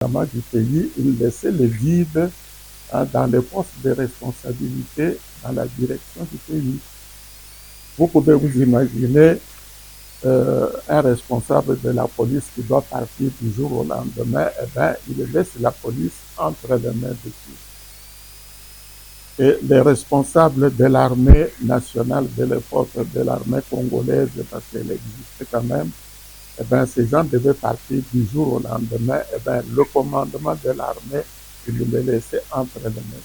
du pays, il laissait le vide dans les postes de responsabilité dans la direction du pays. Vous pouvez vous imaginer un responsable de la police qui doit partir du jour au lendemain, eh bien, il laisse la police entre les mains de qui? Et les responsables de l'armée nationale de l'époque, de l'armée congolaise, parce qu'elle existait quand même, eh bien, ces gens devaient partir du jour au lendemain. Eh bien, le commandement de l'armée, il le laissait entre les mains.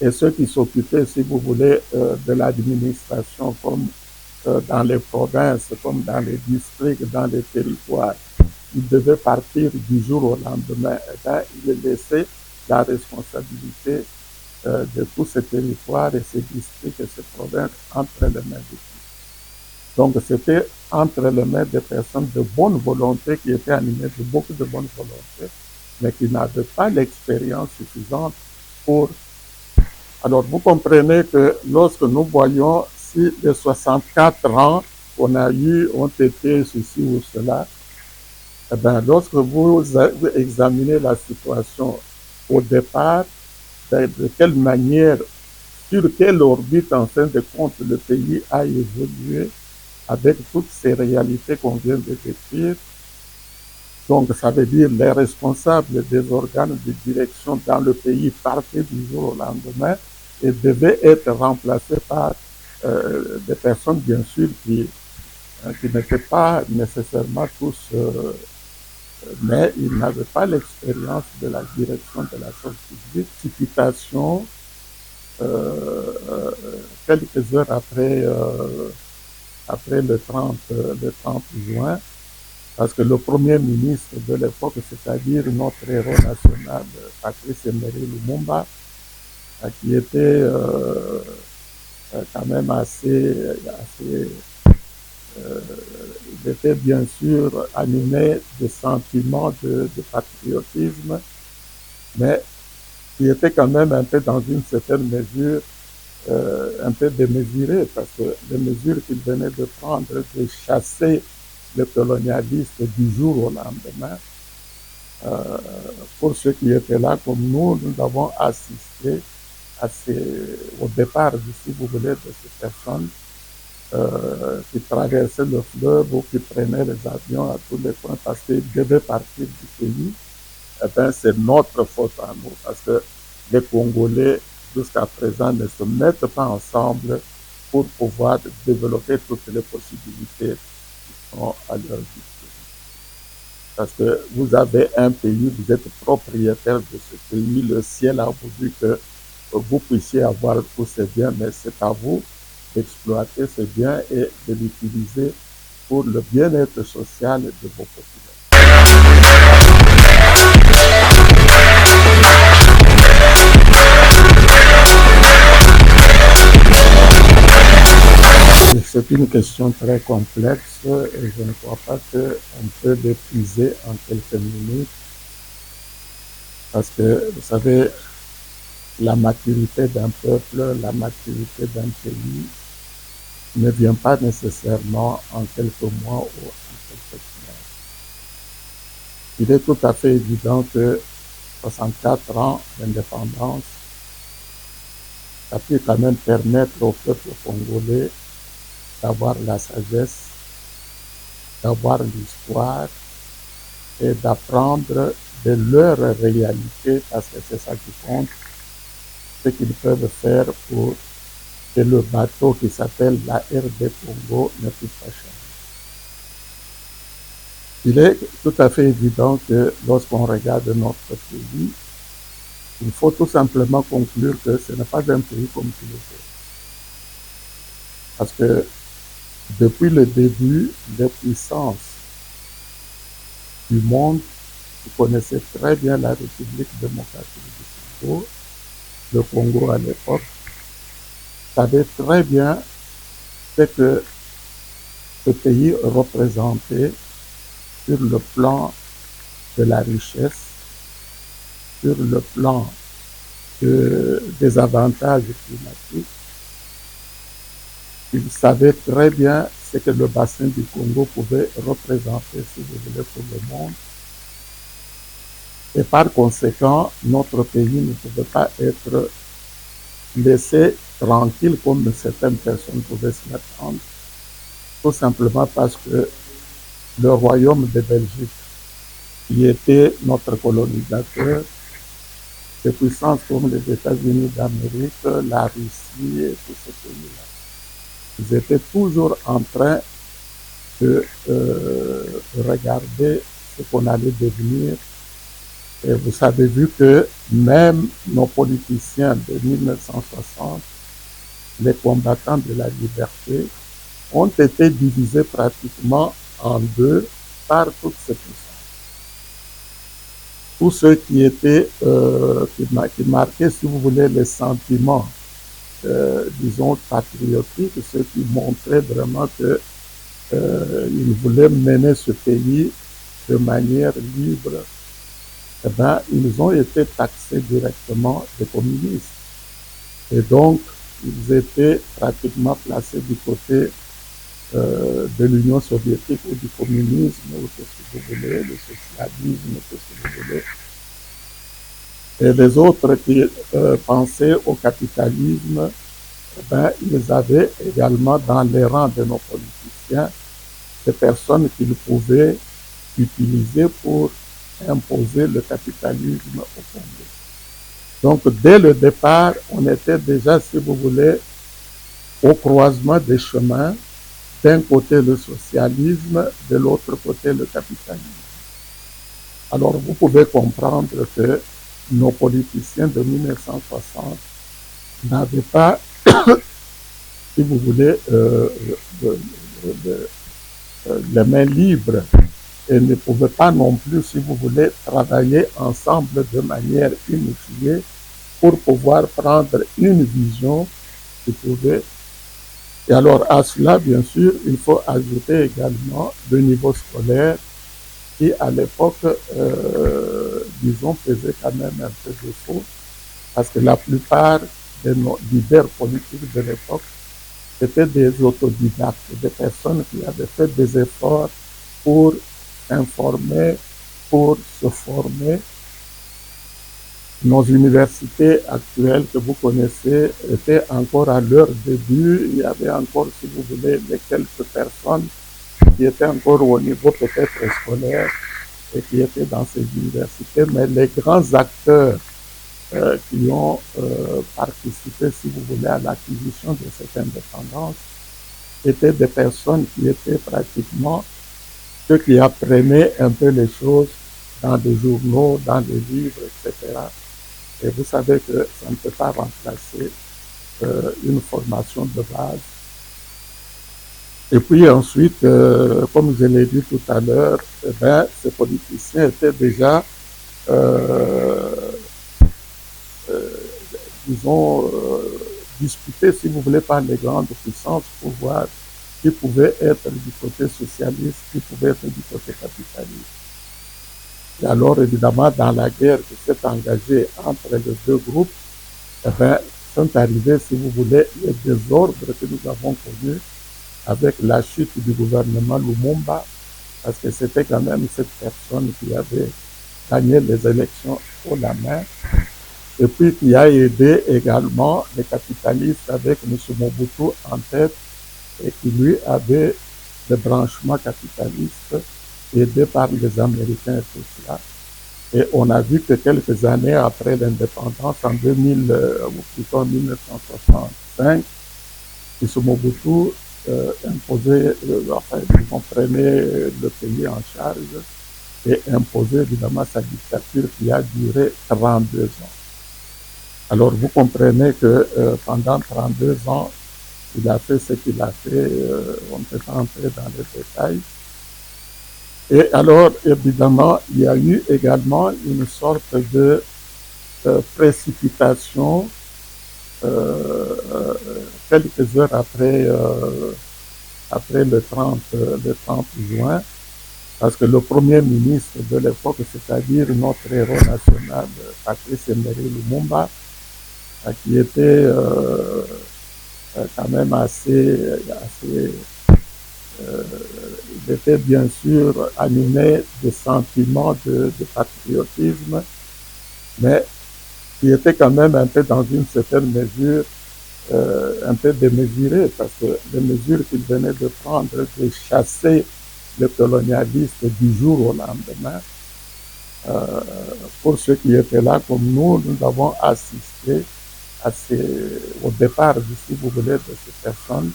Et ceux qui s'occupaient, si vous voulez, de l'administration, comme dans les provinces, comme dans les districts, dans les territoires, ils devaient partir du jour au lendemain. Eh bien, il laissait la responsabilité de tous ces territoires et ces districts et ces provinces entre les mains de qui? Donc, c'était entre les mains des personnes de bonne volonté qui étaient animées de beaucoup de bonne volonté, mais qui n'avaient pas l'expérience suffisante pour... Alors, vous comprenez que lorsque nous voyons si les 64 ans qu'on a eu ont été ceci ou cela, eh bien, lorsque vous examinez la situation au départ, de quelle manière, sur quelle orbite, en fin de compte, le pays a évolué avec toutes ces réalités qu'on vient de décrire. Donc, ça veut dire les responsables des organes de direction dans le pays partaient du jour au lendemain et devaient être remplacés par des personnes, bien sûr, qui n'étaient pas nécessairement tous, mais ils n'avaient pas l'expérience de la direction de la chose publique. Précipitation, quelques heures après le 30 juin, parce que le premier ministre de l'époque, c'est-à-dire notre héros national, Patrice Emery Lumumba, qui était quand même il était bien sûr animé de sentiments de patriotisme, mais qui était quand même un peu dans une certaine mesure un peu démesuré, parce que les mesures qu'il venait de prendre, de chasser les colonialistes du jour au lendemain, pour ceux qui étaient là comme nous avons assisté au départ, si vous voulez, de ces personnes qui traversaient le fleuve ou qui prenaient les avions à tous les points parce qu'ils devaient partir du pays. Eh bien, c'est notre faute à nous, parce que les Congolais, jusqu'à présent, ne se mettent pas ensemble pour pouvoir développer toutes les possibilités qui sont à leur disposition. Parce que vous avez un pays, vous êtes propriétaire de ce pays, le ciel a voulu que vous puissiez avoir tous ces biens, mais c'est à vous d'exploiter ces biens et de l'utiliser pour le bien-être social de vos populations. C'est une question très complexe et je ne crois pas qu'on peut l'épuiser en quelques minutes, parce que, vous savez, la maturité d'un peuple, la maturité d'un pays ne vient pas nécessairement en quelques mois ou en quelques semaines. Il est tout à fait évident que 64 ans d'indépendance, ça peut quand même permettre au peuple congolais d'avoir la sagesse, d'avoir l'histoire et d'apprendre de leur réalité, parce que c'est ça qui compte, ce qu'ils peuvent faire pour que le bateau qui s'appelle la RD Congo ne puisse pas changer. Il est tout à fait évident que lorsqu'on regarde notre pays, il faut tout simplement conclure que ce n'est pas un pays comme tous les autres. Parce que depuis le début, les puissances du monde qui connaissaient très bien la République démocratique du Congo, le Congo à l'époque, savaient très bien ce que ce pays représentait sur le plan de la richesse, sur le plan des avantages climatiques. Ils savaient très bien ce que le bassin du Congo pouvait représenter, si vous voulez, pour le monde. Et par conséquent, notre pays ne pouvait pas être laissé tranquille comme certaines personnes pouvaient se l'attendre, tout simplement parce que le royaume de Belgique, qui était notre colonisateur, des puissances comme les États-Unis d'Amérique, la Russie et tous ces pays-là, ils étaient toujours en train de regarder ce qu'on allait devenir. Et vous avez vu que même nos politiciens de 1960, les combattants de la liberté, ont été divisés pratiquement en deux par toutes ces puissances. Tous ceux qui étaient, qui marquaient, si vous voulez, les sentiments, disons, patriotiques, ceux qui montraient vraiment que ils voulaient mener ce pays de manière libre, eh ben, ils ont été taxés directement de communistes. Et donc, ils étaient pratiquement placés du côté de l'Union soviétique ou du communisme, ou tout ce que vous voulez, le socialisme, tout ce que vous voulez. Et les autres qui pensaient au capitalisme, eh ben, ils avaient également dans les rangs de nos politiciens des personnes qu'ils pouvaient utiliser pour imposer le capitalisme au Congo. Donc, dès le départ, on était déjà, si vous voulez, au croisement des chemins, d'un côté le socialisme, de l'autre côté le capitalisme. Alors, vous pouvez comprendre que nos politiciens de 1960 n'avaient pas, si vous voulez, les mains libres et ne pouvaient pas non plus, si vous voulez, travailler ensemble de manière unifiée pour pouvoir prendre une vision qui pouvait. Et alors à cela, bien sûr, il faut ajouter également le niveau scolaire qui, à l'époque, disons, faisait quand même un peu défaut, parce que la plupart de nos leaders politiques de l'époque étaient des autodidactes, des personnes qui avaient fait des efforts pour s'informer, pour se former. Nos universités actuelles que vous connaissez étaient encore à leur début. Il y avait encore, si vous voulez, les quelques personnes qui étaient encore au niveau peut-être scolaire et qui étaient dans ces universités, mais les grands acteurs qui ont participé, si vous voulez, à l'acquisition de cette indépendance étaient des personnes qui étaient pratiquement ceux qui apprenaient un peu les choses dans des journaux, dans des livres, etc. Et vous savez que ça ne peut pas remplacer une formation de base. Et puis ensuite, comme je l'ai dit tout à l'heure, eh ben, ces politiciens étaient déjà, disons, disputés, si vous voulez, par les grandes puissances pour voir qui pouvait être du côté socialiste, qui pouvait être du côté capitaliste. Et alors, évidemment, dans la guerre qui s'est engagée entre les deux groupes, eh bien, sont arrivés, si vous voulez, les désordres que nous avons connus avec la chute du gouvernement Lumumba, parce que c'était quand même cette personne qui avait gagné les élections haut la main, et puis qui a aidé également les capitalistes avec M. Mobutu en tête, et qui lui avait des branchements capitalistes aidés par les Américains et tout cela. Et on a vu que quelques années après l'indépendance, en 2000, ou plutôt en 1965, M. Mobutu imposait, enfin, ils prenaient le pays en charge et imposait évidemment sa dictature qui a duré 32 ans. Alors vous comprenez que pendant 32 ans, il a fait ce qu'il a fait, on ne peut pas entrer dans les détails. Et alors, évidemment, il y a eu également une sorte de précipitation quelques heures après le 30 juin, parce que le premier ministre de l'époque, c'est-à-dire notre héros national, Patrice Emery Lumumba, qui était quand même assez il était bien sûr animé de sentiments de patriotisme, mais qui était quand même un peu dans une certaine mesure un peu démesuré, parce que les mesures qu'il venait de prendre, de chasser le colonialiste du jour au lendemain, euh, pour ceux qui étaient là comme nous avons assisté au départ, si vous voulez, de ces personnes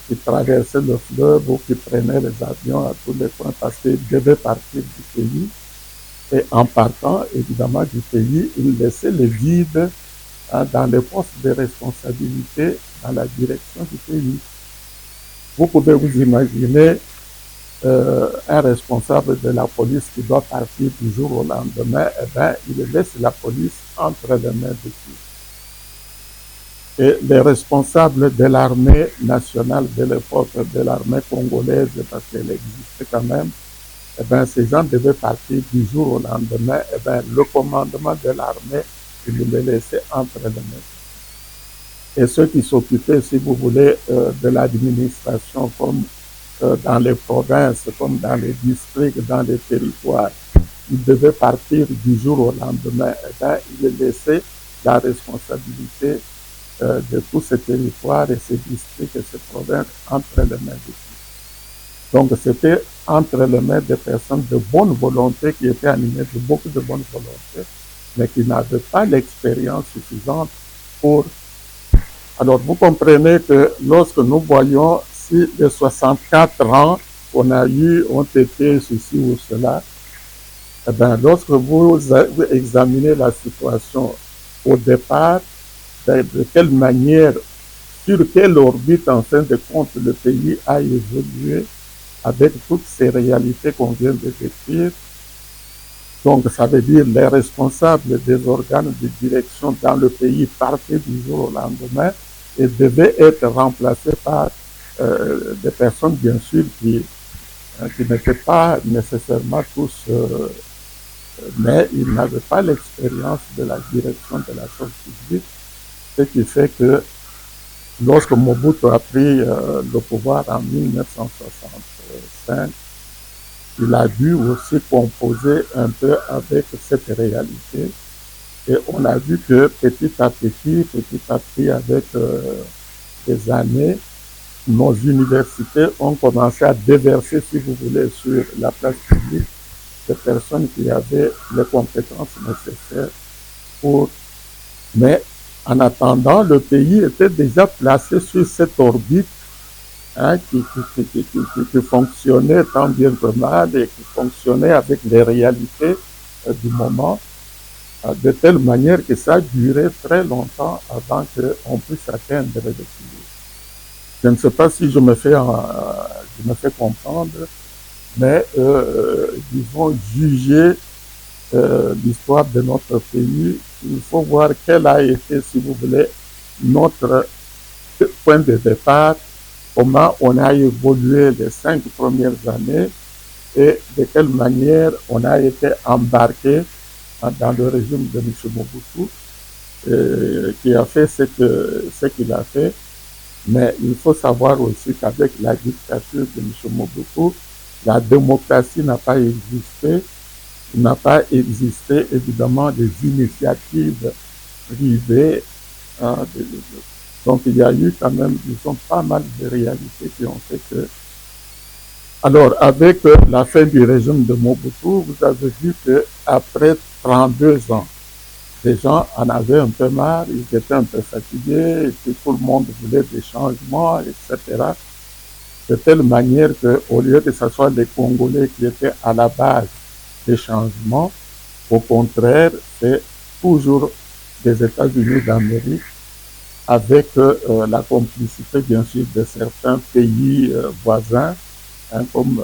qui traversaient le fleuve ou qui prenaient les avions à tous les points parce qu'ils devaient partir du pays. Et en partant, évidemment, du pays, ils laissaient le vide dans les postes de responsabilité dans la direction du pays. Vous pouvez vous imaginer un responsable de la police qui doit partir du jour au lendemain, eh bien, il laisse la police entre les mains de qui? Et les responsables de l'armée nationale de l'époque, de l'armée congolaise, parce qu'elle existait quand même, eh bien, ces gens devaient partir du jour au lendemain, eh bien, le commandement de l'armée, il le laissait entre les mains. Et ceux qui s'occupaient, si vous voulez, de l'administration, comme dans les provinces, comme dans les districts, dans les territoires, ils devaient partir du jour au lendemain. Et bien, ils laissaient la responsabilité de tous ces territoires et ces districts et ces provinces entre les mains de tous. Donc, c'était entre les mains des personnes de bonne volonté qui étaient animées de beaucoup de bonne volonté, mais qui n'avaient pas l'expérience suffisante pour. Alors, vous comprenez que lorsque nous voyons si les 64 ans qu'on a eu ont été ceci ou cela, eh bien, lorsque vous examinez la situation au départ, de quelle manière, sur quelle orbite, en fin de compte, le pays a évolué avec toutes ces réalités qu'on vient de décrire. Donc, ça veut dire les responsables des organes de direction dans le pays partaient du jour au lendemain et devaient être remplacés par des personnes, bien sûr, qui n'étaient pas nécessairement tous, mais ils n'avaient pas l'expérience de la direction de la chose publique, ce qui fait que lorsque Mobutu a pris le pouvoir en 1965, il a dû aussi composer un peu avec cette réalité. Et on a vu que petit à petit, avec des années, nos universités ont commencé à déverser, si vous voulez, sur la place publique des personnes qui avaient les compétences nécessaires pour. Mais en attendant, le pays était déjà placé sur cette orbite qui fonctionnait tant bien que mal et qui fonctionnait avec les réalités du moment, de telle manière que ça a duré très longtemps avant qu'on puisse atteindre l'équilibre. Je ne sais pas si je me fais comprendre, mais disons, juger l'histoire de notre pays, il faut voir quel a été, si vous voulez, notre point de départ, comment on a évolué les 5 premières années et de quelle manière on a été embarqué dans le régime de M. Mobutu, qui a fait ce qu'il a fait. Mais il faut savoir aussi qu'avec la dictature de M. Mobutu, la démocratie n'a pas existé. Il n'a pas existé, évidemment, des initiatives privées. Hein, donc, il y a eu quand même, disons, pas mal de réalités qui ont fait que. Alors, avec la fin du régime de Mobutu, vous avez vu qu'après 32 ans, les gens en avaient un peu marre, ils étaient un peu fatigués, et puis tout le monde voulait des changements, etc. De telle manière qu'au lieu que ce soit les Congolais qui étaient à la base des changements, au contraire, c'est toujours des États-Unis d'Amérique avec la complicité, bien sûr, de certains pays voisins, comme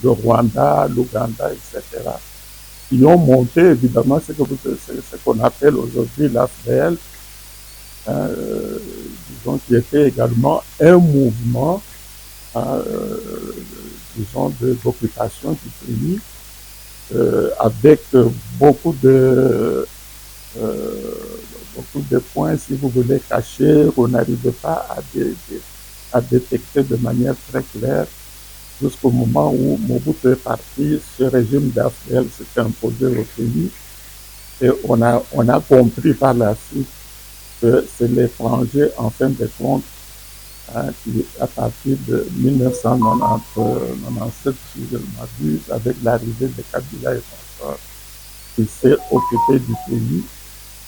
le Rwanda, l'Ouganda, etc., qui ont monté, évidemment, ce qu'on appelle aujourd'hui l'AFDL, disons, qui était également un mouvement, disons, d'occupation du pays, avec beaucoup de points, si vous voulez, cachés, qu'on n'arrivait pas à détecter de manière très claire jusqu'au moment où Mobutu est parti. Ce régime d'Afrique s'est imposé au pays et on a compris par la suite que c'est l'étranger, en fin de compte, hein, qui, à partir de 1997, si je ne m'abuse, avec l'arrivée de Kabila et consorts, qui s'est occupé du pays.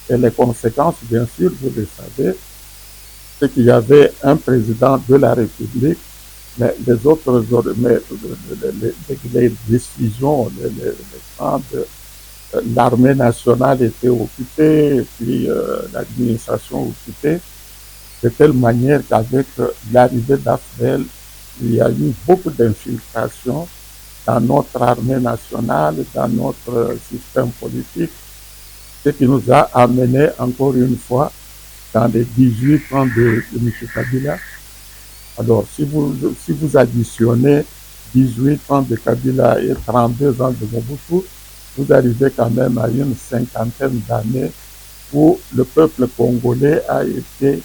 Et les conséquences, bien sûr, vous le savez, c'est qu'il y avait un président de la République, mais les autres, mais les décisions, les camps de l'armée nationale était occupée, et puis l'administration occupée, de telle manière qu'avec l'arrivée d'Afdel, il y a eu beaucoup d'infiltration dans notre armée nationale, dans notre système politique, ce qui nous a amené encore une fois dans les 18 ans de M. Kabila. Alors, si vous additionnez 18 ans de Kabila et 32 ans de Mobutu, vous arrivez quand même à une cinquantaine d'années où le peuple congolais a été,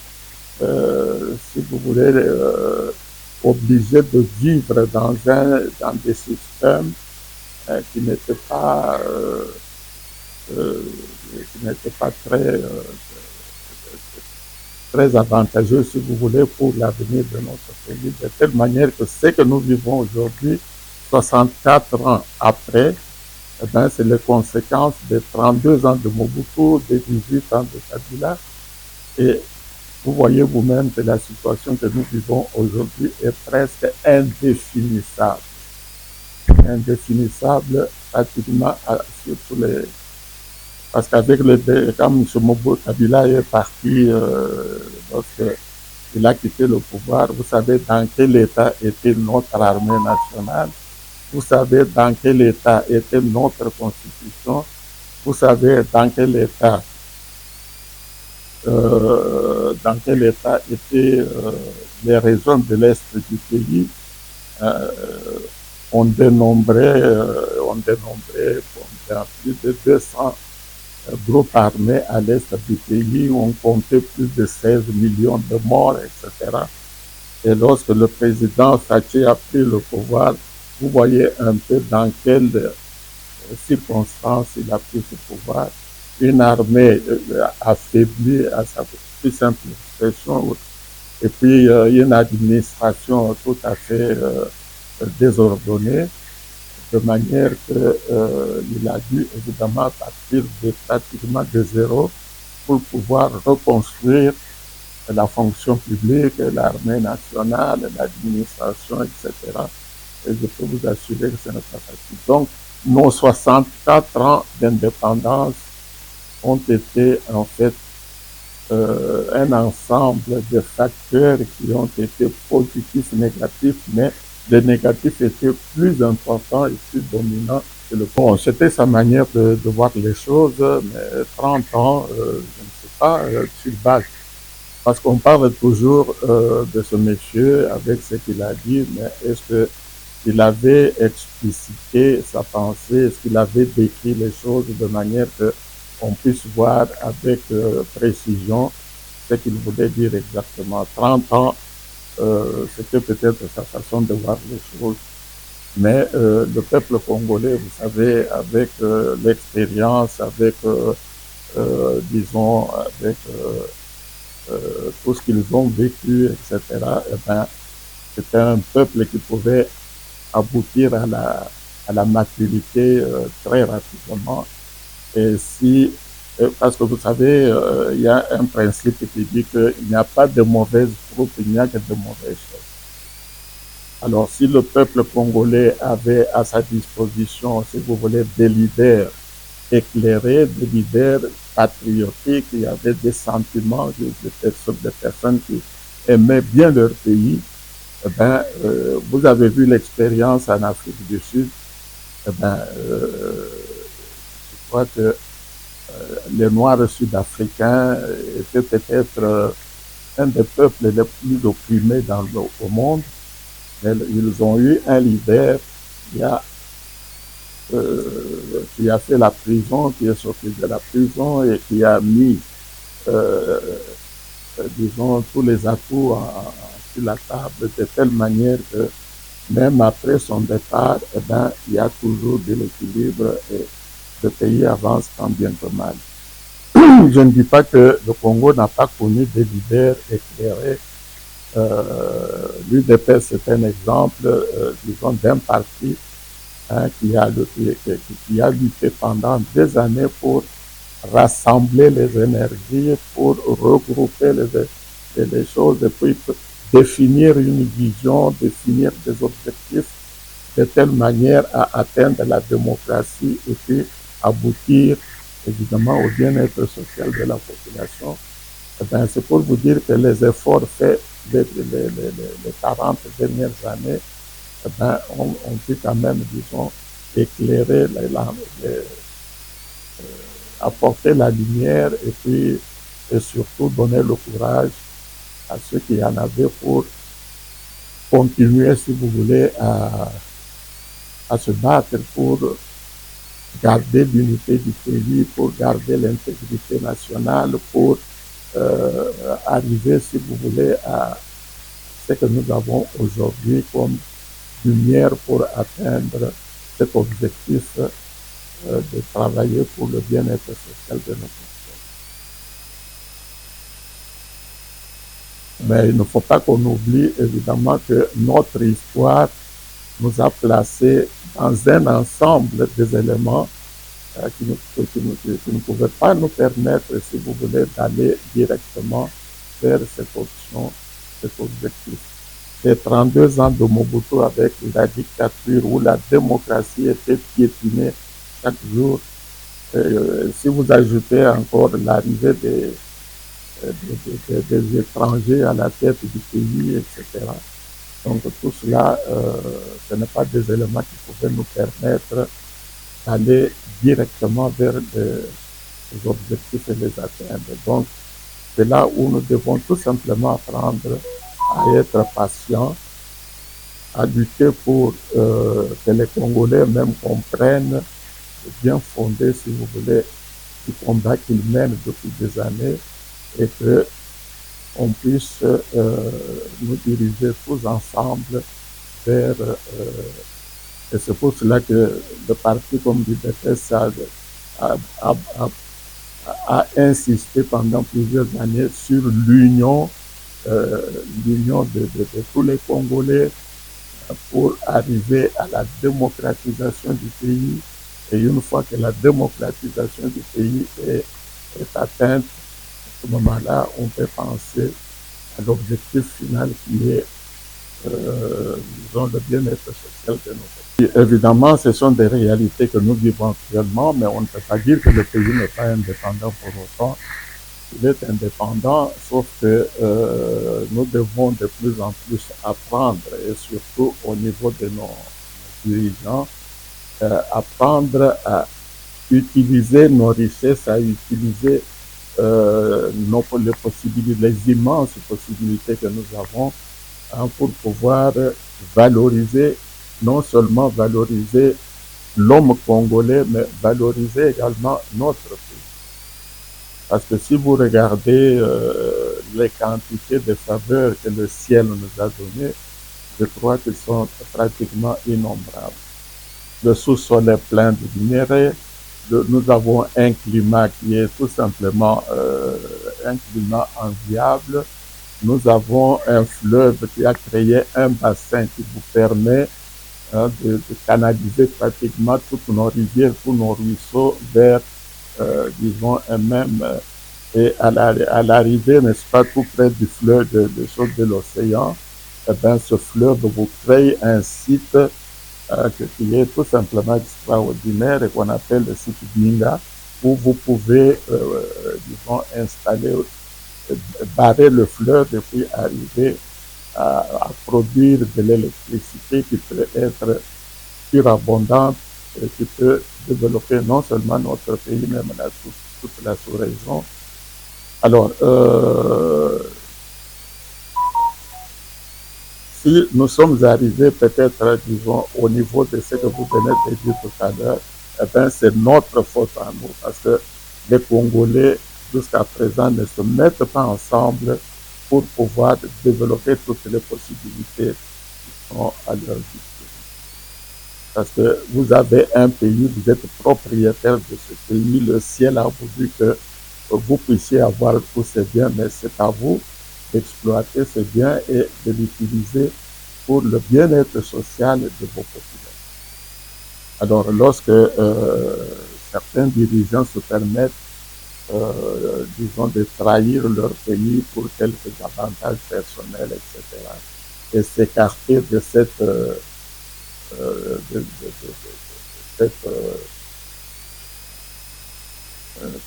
si vous voulez, obligé de vivre dans des systèmes qui n'étaient pas, très avantageux, si vous voulez, pour l'avenir de notre pays, de telle manière que ce que nous vivons aujourd'hui, 64 ans après, eh ben, c'est les conséquences des 32 ans de Mobutu, des 18 ans de Kabila. Et vous voyez vous-même que la situation que nous vivons aujourd'hui est presque indéfinissable. Indéfinissable pratiquement sur tous les... Parce qu'avec quand M. Mobutu Kabila est parti, lorsqu'il a quitté le pouvoir, vous savez dans quel état était notre armée nationale, vous savez dans quel état était notre constitution, vous savez dans quel état étaient les régions de l'Est du pays. Euh, on dénombrait plus de 200 groupes armés à l'Est du pays, on comptait plus de 16 millions de morts, etc. Et lorsque le président Fachi a pris le pouvoir, vous voyez un peu dans quelles circonstances il a pris ce pouvoir. Une armée affaiblie à sa plus simple expression, et puis une administration tout à fait désordonnée, de manière qu'il a dû évidemment partir pratiquement de zéro pour pouvoir reconstruire la fonction publique, l'armée nationale, l'administration, etc. Et je peux vous assurer que ce n'est pas facile. Donc, nos 64 ans d'indépendance ont été en fait un ensemble de facteurs qui ont été positifs, négatifs, mais le négatif était plus important et plus dominant que le bon. C'était sa manière de voir les choses, mais 30 ans, je ne sais pas, sur base. Parce qu'on parle toujours de ce monsieur avec ce qu'il a dit, mais est-ce qu'il avait explicité sa pensée, est-ce qu'il avait décrit les choses de manière qu'on puisse voir avec précision ce qu'il voulait dire exactement. 30 ans, c'était peut-être sa façon de voir les choses. Mais le peuple congolais, vous savez, avec l'expérience, avec, disons, avec tout ce qu'ils ont vécu, etc., eh ben, c'était un peuple qui pouvait aboutir à la maturité très rapidement. Et si, parce que vous savez, il y a un principe qui dit qu'il n'y a pas de mauvaises troupes, il n'y a que de mauvaises choses. Alors, si le peuple congolais avait à sa disposition, si vous voulez, des leaders éclairés, des leaders patriotiques, il y avait des sentiments de personnes qui aimaient bien leur pays, eh ben, vous avez vu l'expérience en Afrique du Sud, eh ben, je crois que les Noirs sud-africains étaient peut-être un des peuples les plus opprimés au monde, mais ils ont eu un leader qui a, qui a fait la prison, qui est sorti de la prison et qui a mis, disons, tous les atouts en sur la table de telle manière que même après son départ, il y a toujours de l'équilibre et le pays avance tant bien que mal. Je ne dis pas que le Congo n'a pas connu des leaders éclairés. L'UDPS, c'est un exemple, disons, d'un parti qui a lutté pendant des années pour rassembler les énergies, pour regrouper les choses et puis définir une vision, définir des objectifs de telle manière à atteindre la démocratie et puis aboutir évidemment au bien-être social de la population. C'est pour vous dire que les efforts faits les 40 dernières années ont pu quand même, disons, éclairer, apporter la lumière et puis et surtout donner le courage à ceux qui en avaient pour continuer, si vous voulez, à se battre pour garder l'unité du pays, pour garder l'intégrité nationale, pour arriver, si vous voulez, à ce que nous avons aujourd'hui comme lumière pour atteindre cet objectif de travailler pour le bien-être social de nos personnes. Mais il ne faut pas qu'on oublie évidemment que notre histoire nous a placés dans un ensemble des éléments qui ne pouvaient pas nous permettre, si vous voulez, d'aller directement vers cette option, cet objectif. Les 32 ans de Mobutu avec la dictature où la démocratie était piétinée chaque jour, si vous ajoutez encore l'arrivée des étrangers à la tête du pays, etc. Donc tout cela, ce n'est pas des éléments qui pouvaient nous permettre d'aller directement vers les objectifs et les atteindre. Donc c'est là où nous devons tout simplement apprendre à être patients, à lutter pour que les Congolais même comprennent le bien fondé, si vous voulez, du combat qu'ils mènent depuis des années et qu'on puisse nous diriger tous ensemble vers... et c'est pour cela que le parti comme l'UDPS a insisté pendant plusieurs années sur l'union de tous les Congolais pour arriver à la démocratisation du pays. Et une fois que la démocratisation du pays est atteinte, à ce moment-là, on peut penser à l'objectif final qui est disons, le bien-être social de nos pays. Évidemment, ce sont des réalités que nous vivons actuellement, mais on ne peut pas dire que le pays n'est pas indépendant pour autant. Il est indépendant, sauf que nous devons de plus en plus apprendre, et surtout au niveau de nos dirigeants, apprendre à utiliser nos richesses, à utiliser les immenses possibilités que nous avons pour pouvoir valoriser, non seulement valoriser l'homme congolais, mais valoriser également notre pays. Parce que si vous regardez les quantités de faveurs que le ciel nous a données, je crois qu'ils sont pratiquement innombrables. Le sous-sol est plein de minéraux. Nous avons un climat qui est tout simplement un climat enviable. Nous avons un fleuve qui a créé un bassin qui vous permet de canaliser pratiquement toutes nos rivières, tous nos ruisseaux vers, disons, un même... et à l'arrivée, n'est-ce pas, tout près du fleuve de l'océan, ce fleuve vous crée un site qui est tout simplement extraordinaire et qu'on appelle le site Binga, où vous pouvez, disons, installer, barrer le fleuve et puis arriver à produire de l'électricité qui peut être surabondante et qui peut développer non seulement notre pays, mais même toute la sous-région. Alors, si nous sommes arrivés peut-être, disons, au niveau de ce que vous venez de dire tout à l'heure, c'est notre faute à nous, parce que les Congolais, jusqu'à présent, ne se mettent pas ensemble pour pouvoir développer toutes les possibilités qui sont à leur disposition. Parce que vous avez un pays, vous êtes propriétaire de ce pays, le ciel a voulu que vous puissiez avoir tous ces biens, mais c'est à vous d'exploiter ces biens et de l'utiliser pour le bien-être social de vos populations. Alors, lorsque certains dirigeants se permettent, disons, de trahir leur pays pour quelques avantages personnels, etc., et s'écarter de cette, cette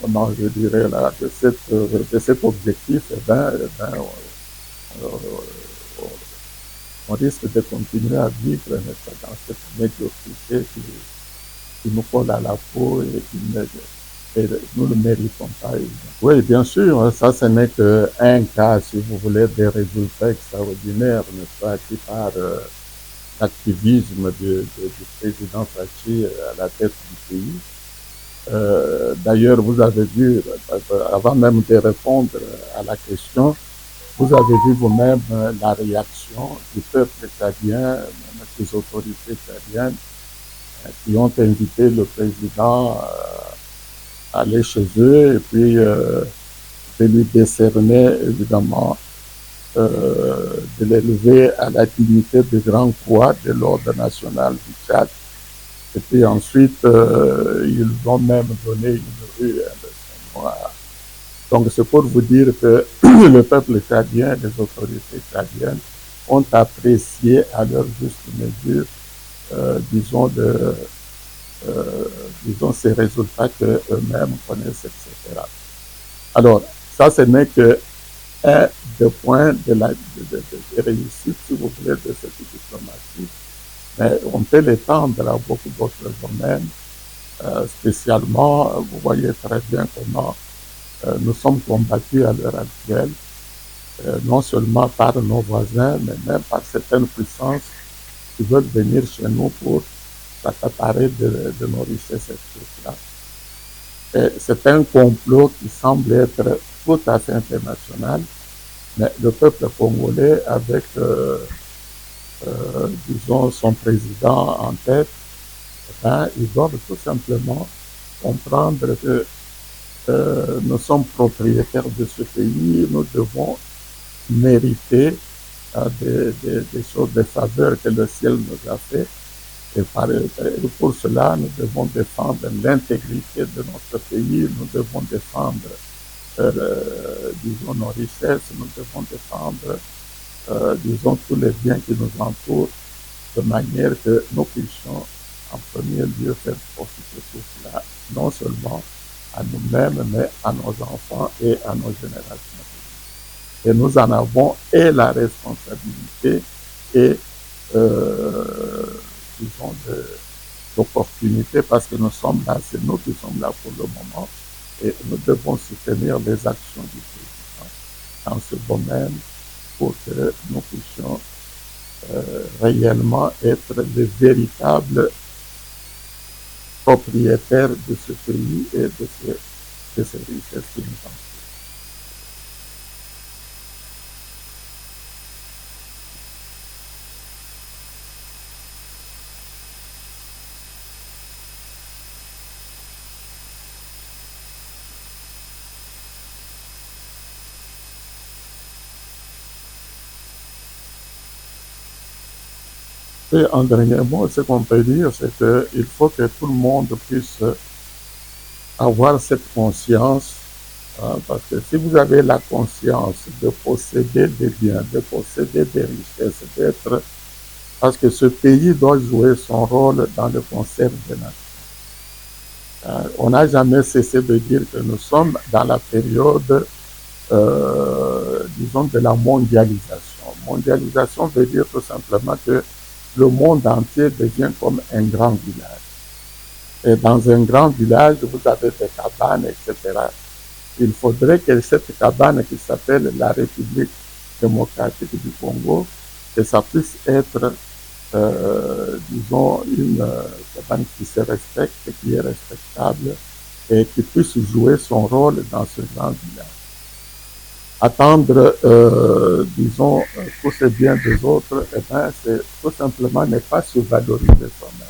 comment je dirais là, de cet objectif, on risque de continuer à vivre dans cette médiocrité qui nous colle à la peau et nous ne méritons pas. Oui, bien sûr, ça ce n'est qu'un cas, si vous voulez, des résultats extraordinaires, n'est-ce pas, qui par l'activisme du président Fachi à la tête du pays. D'ailleurs, vous avez vu, avant même de répondre à la question, vous avez vu vous-même la réaction du peuple tchadien, même des autorités tchadiennes, qui ont invité le président à aller chez eux et puis de lui décerner, évidemment, de l'élever à la dignité de grand croix de l'ordre national du Tchad. Et puis ensuite, ils ont même donné une rue de son nom. Donc c'est pour vous dire que le peuple tchadien, les autorités tchadiennes ont apprécié à leur juste mesure, disons, disons, ces résultats qu'eux-mêmes connaissent, etc. Alors, ça, ce n'est que un des points de réussite, si vous voulez, de cette diplomatie. Mais on peut l'étendre à beaucoup d'autres domaines, spécialement, vous voyez très bien comment nous sommes combattus à l'heure actuelle, non seulement par nos voisins, mais même par certaines puissances qui veulent venir chez nous pour s'accaparer de nos richesses là. C'est un complot qui semble être tout à fait international, mais le peuple congolais, avec, disons, son président en tête, ils doivent tout simplement comprendre que nous sommes propriétaires de ce pays, nous devons mériter des choses, des faveurs que le ciel nous a fait. Et pour cela, nous devons défendre l'intégrité de notre pays, nous devons défendre, disons, nos richesses, nous devons défendre, disons, tous les biens qui nous entourent, de manière que nous puissions en premier lieu faire profiter tout cela, non seulement à nous-mêmes, mais à nos enfants et à nos générations. Et nous en avons et la responsabilité et, disons, l'opportunité, parce que nous sommes là, c'est nous qui sommes là pour le moment, et nous devons soutenir les actions du président dans ce domaine pour que nous puissions réellement être les véritables propriétaires de ce pays et de ces richesses qui nous entourent. Et en dernier mot, ce qu'on peut dire, c'est qu'il faut que tout le monde puisse avoir cette conscience, parce que si vous avez la conscience de posséder des biens, de posséder des richesses, d'être, parce que ce pays doit jouer son rôle dans le concert des nations. On n'a jamais cessé de dire que nous sommes dans la période, disons, de la mondialisation. Mondialisation veut dire tout simplement que le monde entier devient comme un grand village. Et dans un grand village, vous avez des cabanes, etc. Il faudrait que cette cabane qui s'appelle la République démocratique du Congo, que ça puisse être, disons, une cabane qui se respecte, qui est respectable et qui puisse jouer son rôle dans ce grand village. attendre, disons, tous ces biens des autres, eh bien, c'est tout simplement ne pas se valoriser soi-même.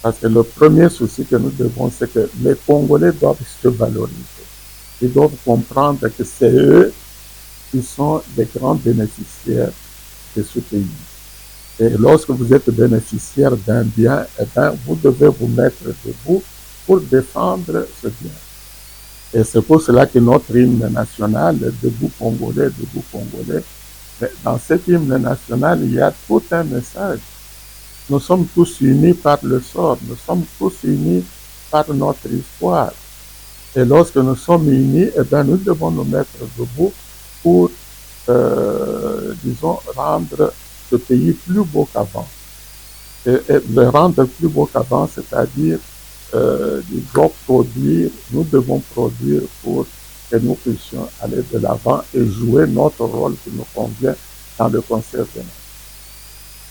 Parce que le premier souci que nous devons, c'est que les Congolais doivent se valoriser. Ils doivent comprendre que c'est eux qui sont les grands bénéficiaires de ce pays. Et lorsque vous êtes bénéficiaire d'un bien, eh bien, vous devez vous mettre debout pour défendre ce bien. Et c'est pour cela que notre hymne national, Debout Congolais, Debout Congolais, dans cet hymne national, il y a tout un message. Nous sommes tous unis par le sort, nous sommes tous unis par notre histoire. Et lorsque nous sommes unis, eh bien, nous devons nous mettre debout pour, disons, rendre ce pays plus beau qu'avant. Et le rendre plus beau qu'avant, c'est-à-dire, disons, produire, nous devons produire pour que nous puissions aller de l'avant et jouer notre rôle qui nous convient dans le concert des nations.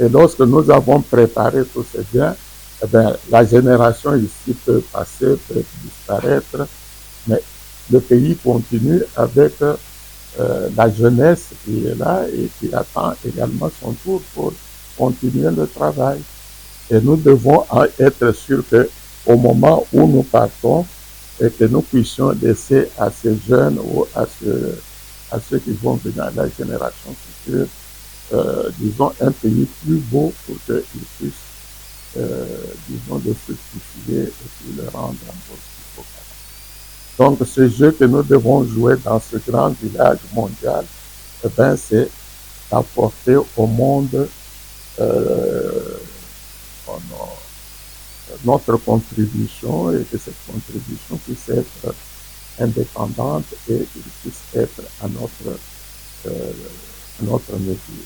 Et lorsque nous avons préparé tous ces biens, eh bien, la génération ici peut passer, peut disparaître, mais le pays continue avec la jeunesse qui est là et qui attend également son tour pour continuer le travail. Et nous devons être sûrs qu'au moment où nous partons, et que nous puissions laisser à ces jeunes ou à ceux qui vont venir à la génération future, disons, un pays plus beau pour qu'ils puissent, disons, le fructifier et puis le rendre encore plus beau. Donc, ce jeu que nous devons jouer dans ce grand village mondial, eh ben, c'est d'apporter au monde notre contribution et que cette contribution puisse être indépendante et qu'il puisse être à notre mesure.